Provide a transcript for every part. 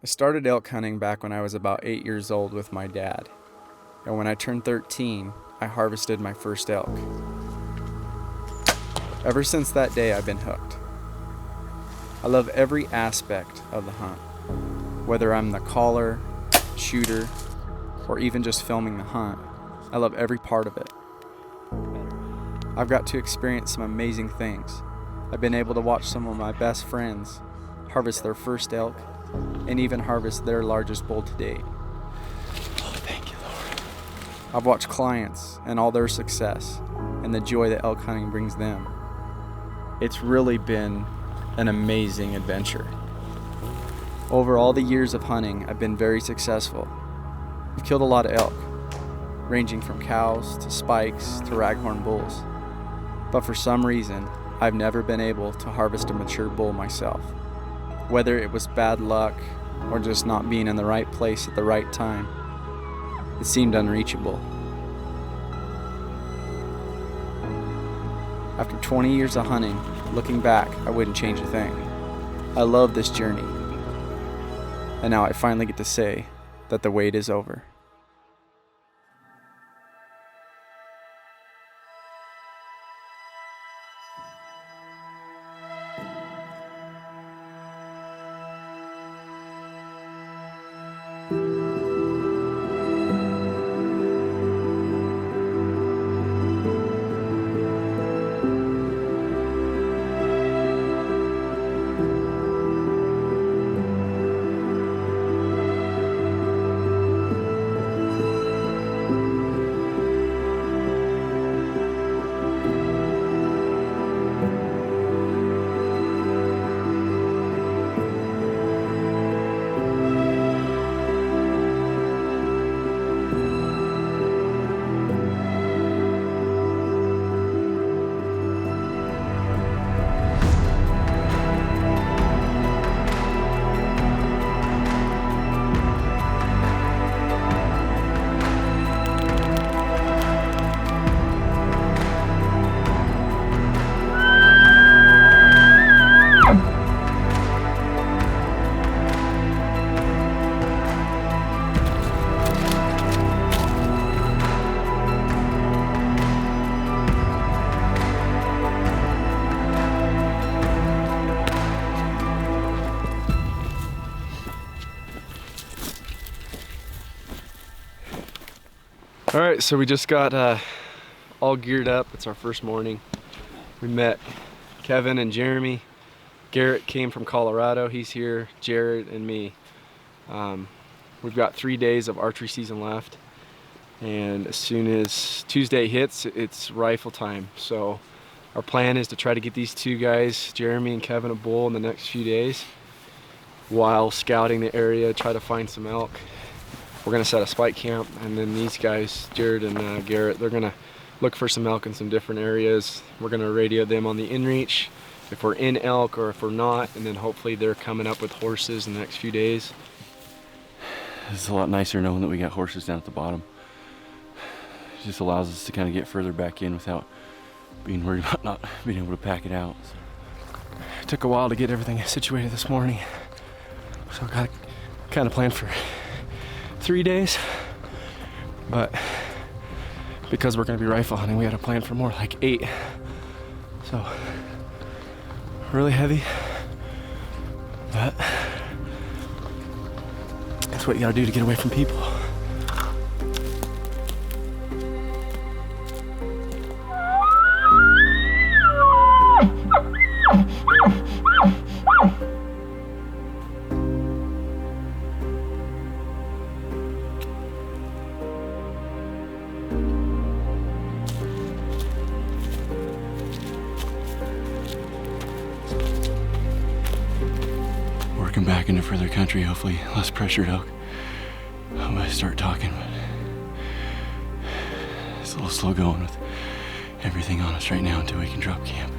I started elk hunting back when I was about 8 years old with my dad, and when I turned 13, I harvested my first elk. Ever since that day, I've been hooked. I love every aspect of the hunt, whether I'm the caller, shooter, or even just filming the hunt. I love every part of it. I've got to experience some amazing things. I've been able to watch some of my best friends harvest their first elk and even harvest their largest bull to date. Oh, thank you, Lord. I've watched clients and all their success and the joy that elk hunting brings them. It's really been an amazing adventure. Over all the years of hunting, I've been very successful. I've killed a lot of elk, ranging from cows to spikes to raghorn bulls. But for some reason, I've never been able to harvest a mature bull myself. Whether it was bad luck or just not being in the right place at the right time, it seemed unreachable. After 20 years of hunting, looking back, I wouldn't change a thing. I love this journey. And now I finally get to say that the wait is over. All right, so we just got all geared up. It's our first morning. We met Kevin and Jeremy. Garrett came from Colorado. He's here, Jared and me. We've got 3 days of archery season left. And as soon as Tuesday hits, it's rifle time. So our plan is to try to get these two guys, Jeremy and Kevin, a bull in the next few days while scouting the area, try to find some elk. We're gonna set a spike camp, and then these guys, Jared and Garrett, they're gonna look for some elk in some different areas. We're gonna radio them on the inReach if we're in elk or if we're not, and then hopefully they're coming up with horses in the next few days. It's a lot nicer knowing that we got horses down at the bottom. It just allows us to kind of get further back in without being worried about not being able to pack it out. It took a while to get everything situated this morning, so I got kind of planned for 3 days, but because we're going to be rifle hunting, we had a plan for more, like 8. So really heavy, but that's what you got to do to get away from people. Working back into further country, hopefully less pressured elk. I might start talking, but it's a little slow going with everything on us right now until we can drop camp.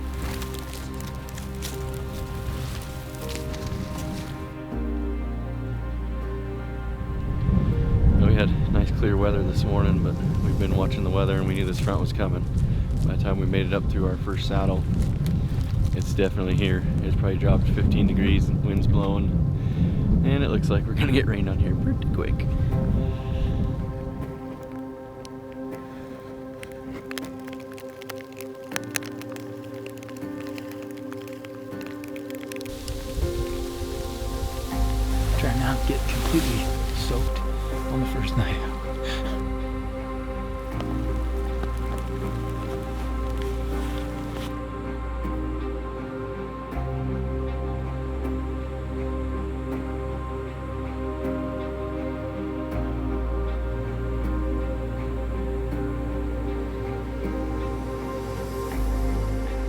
We had nice clear weather this morning, but we've been watching the weather and we knew this front was coming. By the time we made it up through our first saddle, it's definitely here. It's probably dropped 15 degrees and wind's blowing, and it looks like we're gonna get rained on here pretty quick. Try not to get completely soaked on the first night.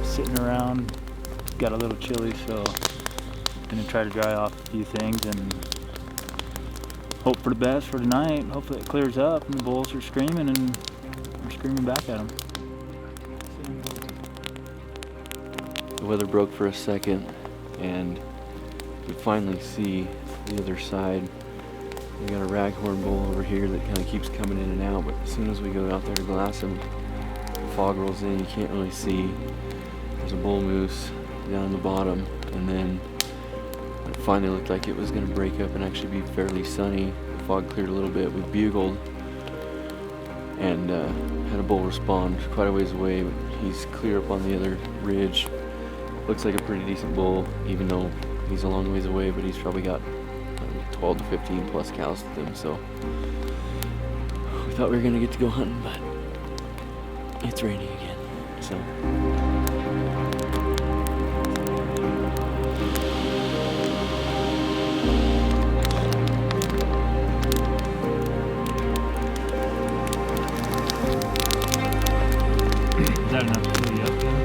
Sitting around, got a little chilly, so gonna try to dry off a few things and hope for the best for tonight. Hopefully it clears up and the bulls are screaming and we're screaming back at them. The weather broke for a second and we finally see the other side. We got a raghorn bull over here that kind of keeps coming in and out, but as soon as we go out there to glass him, the fog rolls in, you can't really see. There's a bull moose down in the bottom, and then when it finally looked like it was going to break up and actually be fairly sunny, the fog cleared a little bit. We bugled and had a bull respond quite a ways away, but he's clear up on the other ridge. Looks like a pretty decent bull, even though he's a long ways away, but he's probably got 12 to 15 plus cows with him, so we thought we were going to get to go hunting, but it's raining again, so. Is that enough to fill you up there?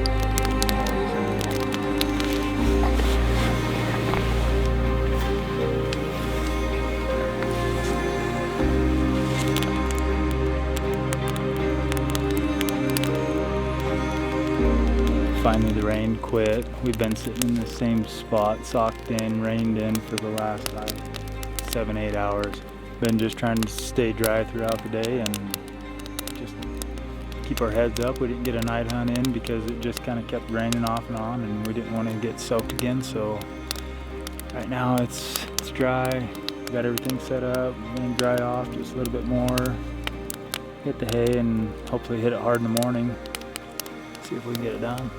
Finally the rain quit. We've been sitting in the same spot, socked in, rained in for the last 7-8 hours. Been just trying to stay dry throughout the day and just keep our heads up. We didn't get a night hunt in because it just kind of kept raining off and on and we didn't want to get soaked again. So right now it's dry. Got everything set up. We're gonna dry off just a little bit more. Hit the hay and hopefully hit it hard in the morning. See if we can get it done.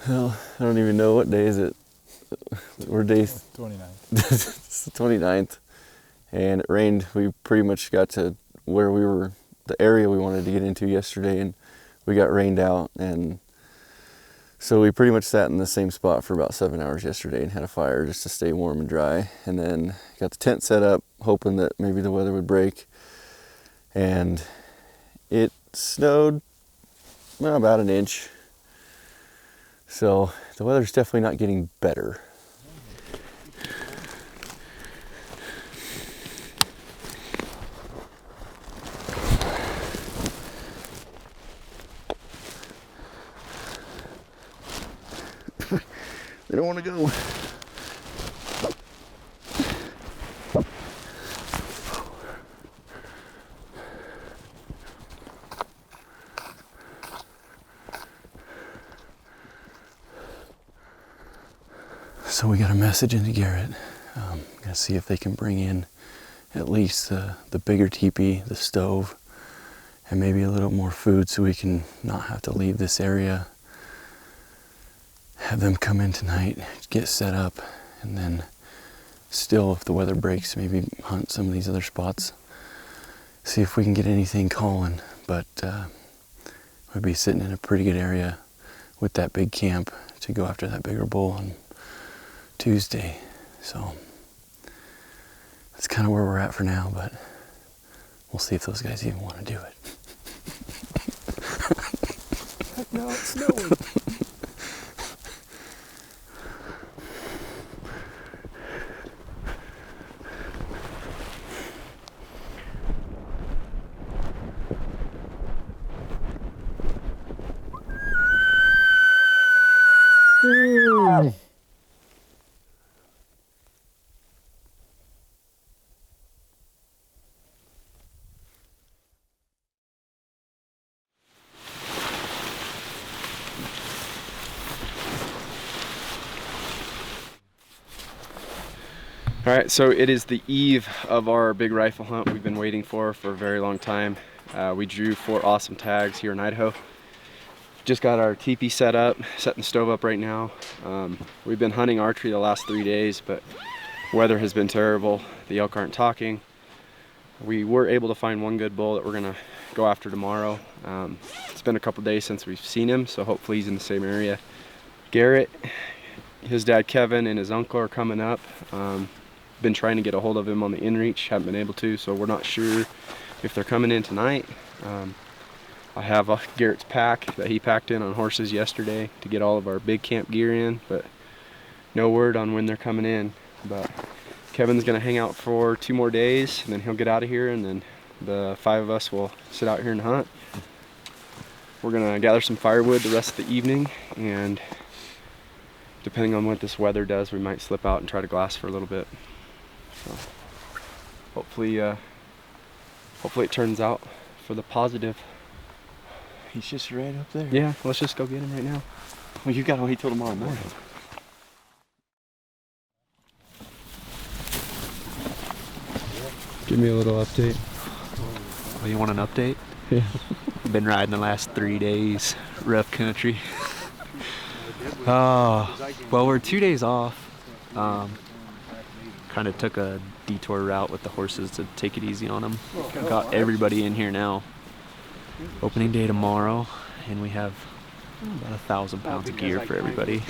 Well, I don't even know what day is it. We're day 29th. It's the 29th, and it rained. We pretty much got to where we were, the area we wanted to get into yesterday, and we got rained out, and so we pretty much sat in the same spot for about 7 hours yesterday and had a fire just to stay warm and dry, and then got the tent set up hoping that maybe the weather would break, and it snowed about an inch. So the weather's definitely not getting better. They don't want to go. So we got a message into Garrett. Gonna see if they can bring in at least the bigger teepee, the stove, and maybe a little more food so we can not have to leave this area. Have them come in tonight, get set up, and then still, if the weather breaks, maybe hunt some of these other spots. See if we can get anything calling, but we'd be sitting in a pretty good area with that big camp to go after that bigger bull on Tuesday. So that's kind of where we're at for now, but we'll see if those guys even want to do it. Heck no, it's snowing. All right, so it is the eve of our big rifle hunt we've been waiting for a very long time. We drew 4 awesome tags here in Idaho. Just got our teepee set up, setting the stove up right now. We've been hunting archery the last 3 days, but weather has been terrible. The elk aren't talking. We were able to find one good bull that we're gonna go after tomorrow. It's been a couple days since we've seen him, so hopefully he's in the same area. Garrett, his dad Kevin, and his uncle are coming up. Been trying to get a hold of him on the inReach, haven't been able to, so we're not sure if they're coming in tonight. I have Garrett's pack that he packed in on horses yesterday to get all of our big camp gear in, but no word on when they're coming in. But Kevin's gonna hang out for 2 more days, and then he'll get out of here, and then the 5 of us will sit out here and hunt. We're gonna gather some firewood the rest of the evening, and depending on what this weather does, we might slip out and try to glass for a little bit. So hopefully it turns out for the positive. He's just right up there. Yeah, let's just go get him right now. Well, you got to wait till tomorrow morning. Give me a little update. Oh, you want an update? Yeah. Been riding the last 3 days, rough country. Well, we're 2 days off. Kind of took a detour route with the horses to take it easy on them. Got everybody in here now. Opening day tomorrow, and we have about 1,000 pounds of gear for everybody.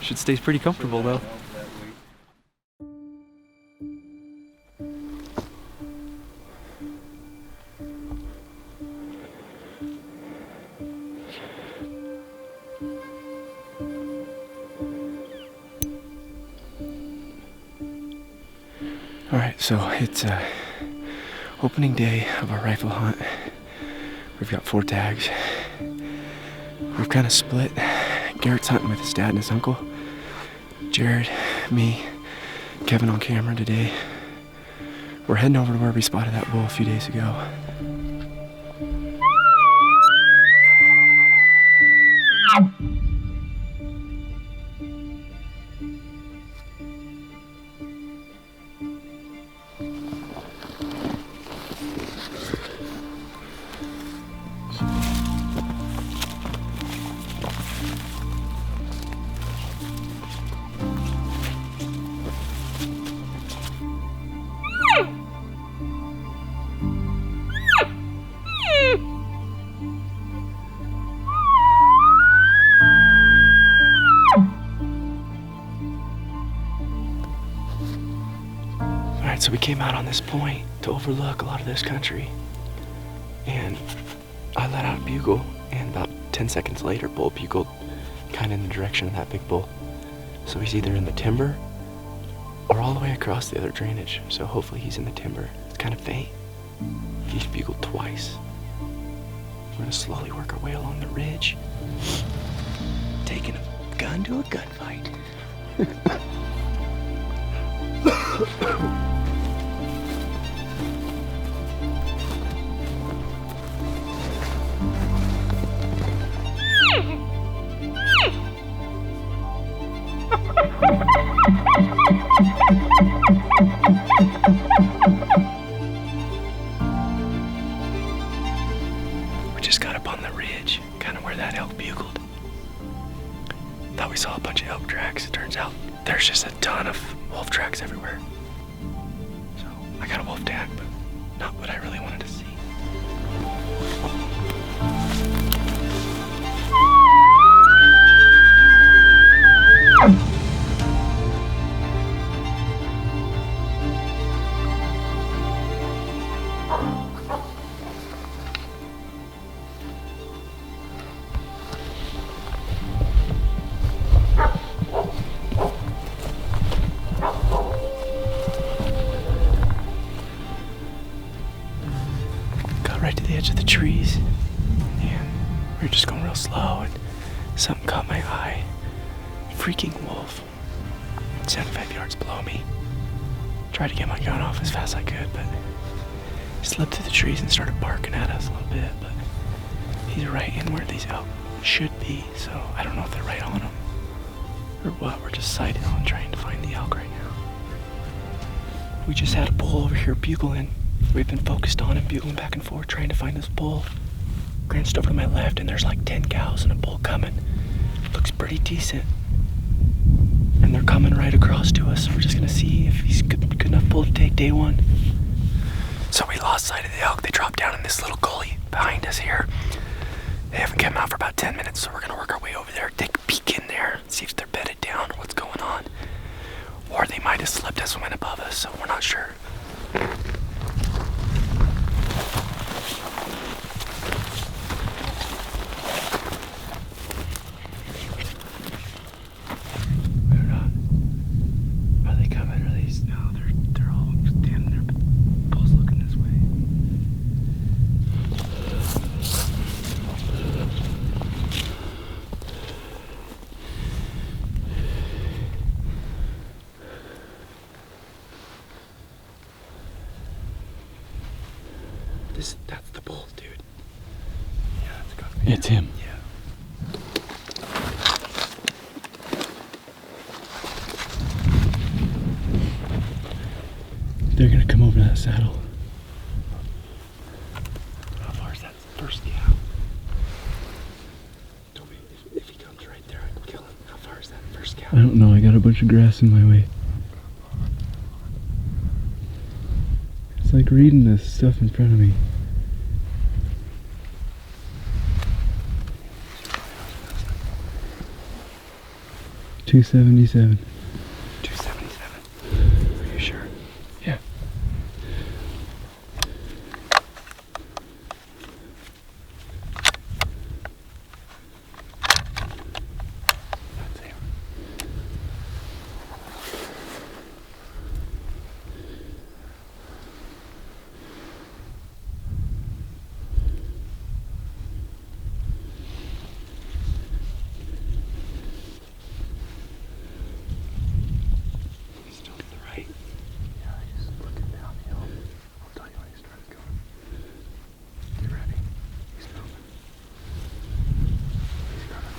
Should stay pretty comfortable though. Alright, so it's opening day of our rifle hunt. We've got 4 tags. We've kind of split. Garrett's hunting with his dad and his uncle. Jared, me, Kevin on camera today. We're heading over to where we spotted that bull a few days ago. So we came out on this point to overlook a lot of this country, and I let out a bugle, and about 10 seconds later, bull bugled kind of in the direction of that big bull. So he's either in the timber or all the way across the other drainage. So hopefully he's in the timber. It's kind of faint. He's bugled twice. We're gonna slowly work our way along the ridge, taking a gun to a gunfight. We just got up on the ridge, kind of where that elk bugled. Thought we saw a bunch of elk tracks. It turns out there's just a ton of wolf tracks everywhere. So I got a wolf tag, but not what I really wanted to see. Right to the edge of the trees, and we were just going real slow, and something caught my eye. Freaking wolf. 75 yards below me. Tried to get my gun off as fast as I could, but he slipped through the trees and started barking at us a little bit, but he's right in where these elk should be, so I don't know if they're right on him or what. We're just sighted on trying to find the elk right now. We just had a bull over here bugling. We've been focused on him, bugling back and forth, trying to find this bull. Glanced over to my left, and there's like 10 cows and a bull coming. Looks pretty decent. And they're coming right across to us. So we're just gonna see if he's good enough bull to take day one. So we lost sight of the elk. They dropped down in this little gully behind us here. They haven't come out for about 10 minutes, so we're gonna work our way over there, take a peek in there, see if they're bedded down or what's going on. Or they might have slept as went above us, so we're not sure. Are they coming? Are they? No, they're all standing there, but both looking this way. That's the bull, dude. Yeah, that's gotta be It's him. Yeah. They're gonna come over that saddle. How far is that first cow? Tell me if he comes right there, I can kill him. How far is that first cow? I don't know, I got a bunch of grass in my way. It's like reading this stuff in front of me. $277. 277. Are you sure? Yeah. That's him. Still to the right. Yeah, he's looking down the hill. I'll tell you when he started going. Get ready. He's moving. He's coming.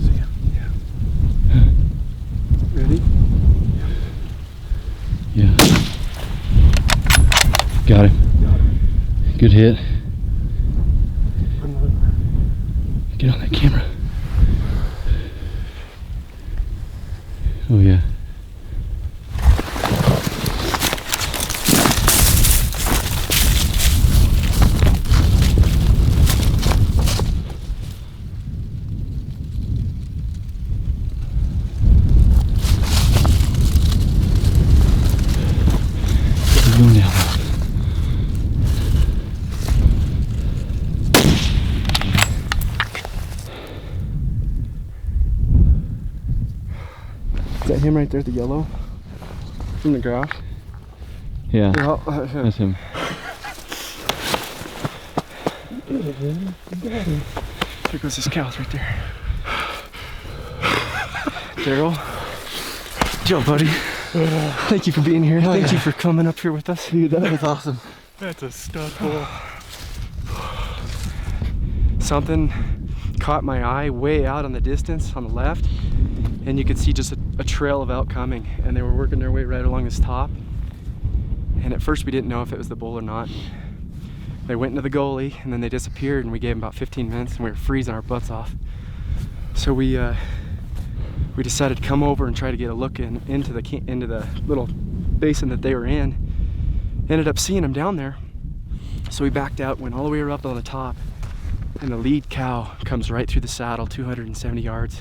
See him? Yeah. Ready? Yeah. Got him. Good hit. Get on that camera. Oh yeah. He's going down. Is that him right there, the yellow? From the grass? Yeah, Yeah. that's him. There goes his cows right there. Daryl. Joe, buddy. Thank you for being here. Thank you for coming up here with us. Dude, that was awesome. That's a stud bull. Something caught my eye way out on the distance on the left, and you could see just a trail of elk coming, and they were working their way right along this top. And at first we didn't know if it was the bull or not. They went into the gully and then they disappeared, and we gave them about 15 minutes and we were freezing our butts off. So we decided to come over and try to get a look into the little basin that they were in. Ended up seeing them down there. So we backed out, went all the way up on the top, and the lead cow comes right through the saddle, 270 yards.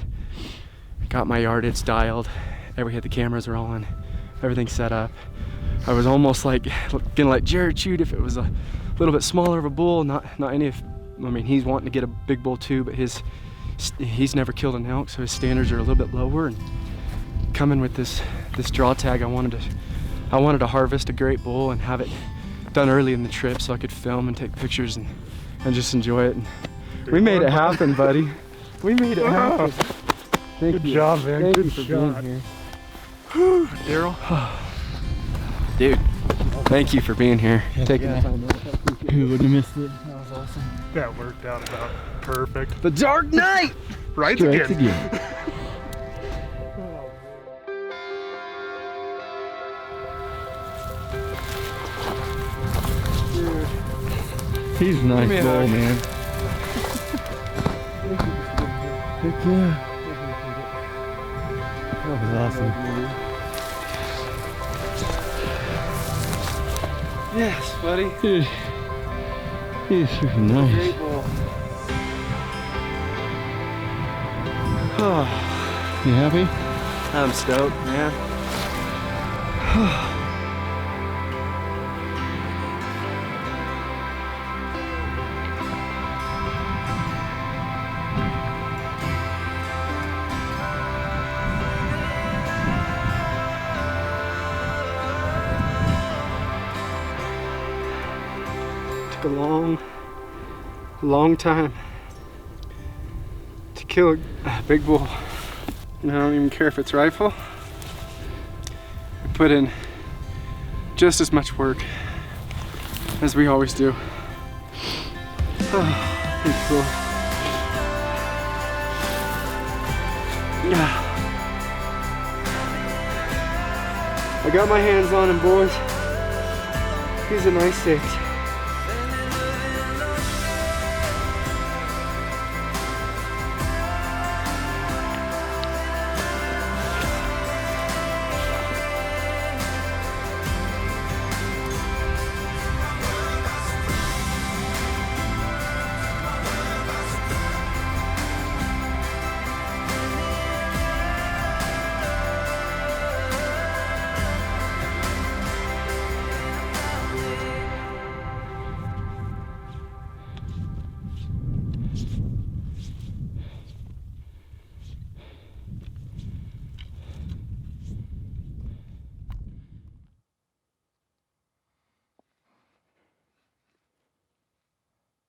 Got my yardage dialed, we had the cameras rolling, everything set up. I was almost like gonna let Jared shoot if it was a little bit smaller of a bull, not any of, I mean, he's wanting to get a big bull too, but he's never killed an elk, so his standards are a little bit lower. And coming with this draw tag, I wanted to harvest a great bull and have it done early in the trip so I could film and take pictures and just enjoy it. And we made it happen, buddy. We made it happen. Good job, man. Thank Good you for shot. being here. Daryl. Dude, thank you for being here. Taking the time out. Who would have missed it? That was awesome. That worked out about perfect. The Dark Knight! Right Strikes again. again. He's a nice me a bull, hug. man. Heck yeah. That was awesome. Yes, buddy. He's freaking nice. Great bull. Oh, You happy? I'm stoked, man. Took a long time to kill a big bull. And I don't even care if it's rifle. We put in just as much work as we always do. Oh, big bull. Yeah. I got my hands on him, boys. He's a nice 6.